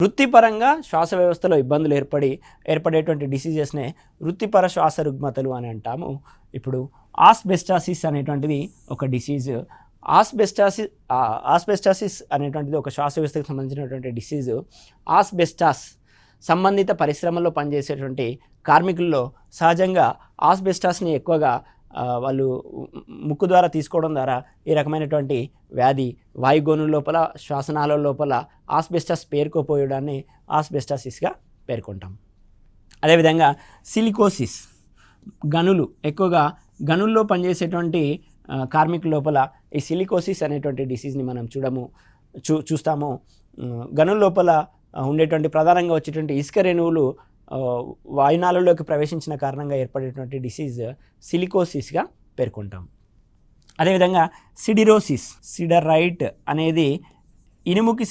వృత్తిపరంగా శ్వాస వ్యవస్థలో ఇబ్బందులు ఏర్పడేటువంటి డిసీజెస్నే వృత్తిపర శ్వాస రుగ్మతలు అని అంటాము. ఇప్పుడు ఆస్బెస్టాసిస్ అనేటువంటిది ఒక డిసీజ్. ఆస్బెస్టాసిస్ అనేటువంటిది ఒక శ్వాస వ్యవస్థకు సంబంధించినటువంటి డిసీజు. ఆస్బెస్టాస్ సంబంధిత పరిశ్రమల్లో పనిచేసేటువంటి కార్మికుల్లో సహజంగా ఆస్బెస్టాస్ని ఎక్కువగా వాళ్ళు ముక్కు ద్వారా తీసుకోవడం ద్వారా ఈ రకమైనటువంటి వ్యాధి వాయుగోనుల లోపల శ్వాసనాళాల లోపల ఆస్బెస్టాస్ పేరుకోపోయడాన్ని ఆస్బెస్టాసిస్గా పేర్కొంటాం. అదేవిధంగా సిలికోసిస్, గనులు ఎక్కువగా గనుల్లో పనిచేసేటువంటి కార్మికుల లోపల ఈ సిలికోసిస్ అనేటువంటి డిసీజ్ని మనం చూస్తాము. గనుల లోపల ఉండేటువంటి ప్రధానంగా వచ్చేటువంటి ఇసుక రేణువులు వాయునాళంలోకి ప్రవేశించిన కారణంగా ఏర్పడేటువంటి డిసీజ్ సిలికోసిస్గా పేర్కొంటాం. అదేవిధంగా సిడరైట్ అనేది ఇనుముకి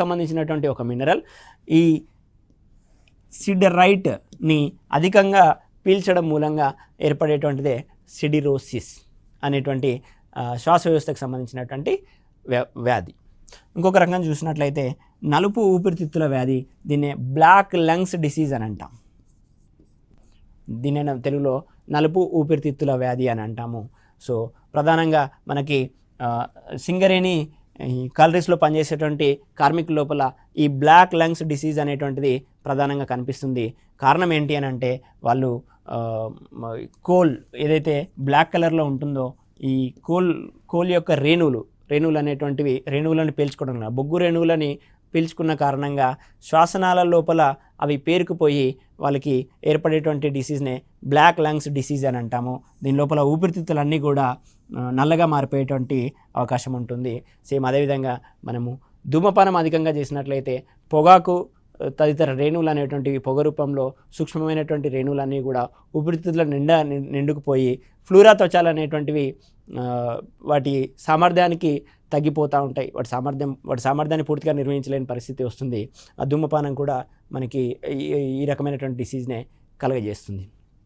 సంబంధించినటువంటి ఒక మినరల్. ఈ సిడరైట్ని అధికంగా పీల్చడం మూలంగా ఏర్పడేటువంటిదే సిడిరోసిస్ అనేటువంటి శ్వాస వ్యవస్థకు సంబంధించినటువంటి వ్యాధి. ఇంకొక రకంగా చూసినట్లయితే నలుపు ఊపిరితిత్తుల వ్యాధి, దీన్నే బ్లాక్ లంగ్స్ డిసీజ్ అని అంటాం. దీన్ని తెలుగులో నలుపు ఊపిరితిత్తుల వ్యాధి అని అంటాము. సో ప్రధానంగా మనకి సింగరేణి కాలరీస్లో పనిచేసేటువంటి కార్మికుల లోపల ఈ బ్లాక్ లంగ్స్ డిసీజ్ అనేటువంటిది ప్రధానంగా కనిపిస్తుంది. కారణం ఏంటి అని అంటే వాళ్ళు కోల్ ఏదైతే బ్లాక్ కలర్లో ఉంటుందో ఈ కోల్ యొక్క రేణువులు అనేటువంటివి రేణువులను పీల్చుకోవడం, బొగ్గు రేణువులని పీల్చుకున్న కారణంగా శ్వాసనాళాల లోపల అవి పేరుకుపోయి వాళ్ళకి ఏర్పడేటువంటి డిసీజ్నే బ్లాక్ లంగ్స్ డిసీజ్ అని అంటాము. దీని లోపల ఊపిరితిత్తులన్నీ కూడా నల్లగా మారిపోయేటువంటి అవకాశం ఉంటుంది. సేమ్ అదేవిధంగా మనము ధూమపానం అధికంగా చేసినట్లయితే పొగాకు తదితర రేణువులు అనేటువంటివి పొగ రూపంలో సూక్ష్మమైనటువంటి రేణువులన్నీ కూడా ఊపిరితిత్తుల నిండుకుపోయి ఫ్లూరా త్వచాలు అనేటువంటివి వాటి సామర్థ్యానికి తగ్గిపోతూ ఉంటాయి. వాటి సామర్థ్యాన్ని పూర్తిగా నిర్వహించలేని పరిస్థితి వస్తుంది. ఆ ధూమపానం కూడా మనకి ఈ రకమైనటువంటి డిసీజ్నే కలుగజేస్తుంది.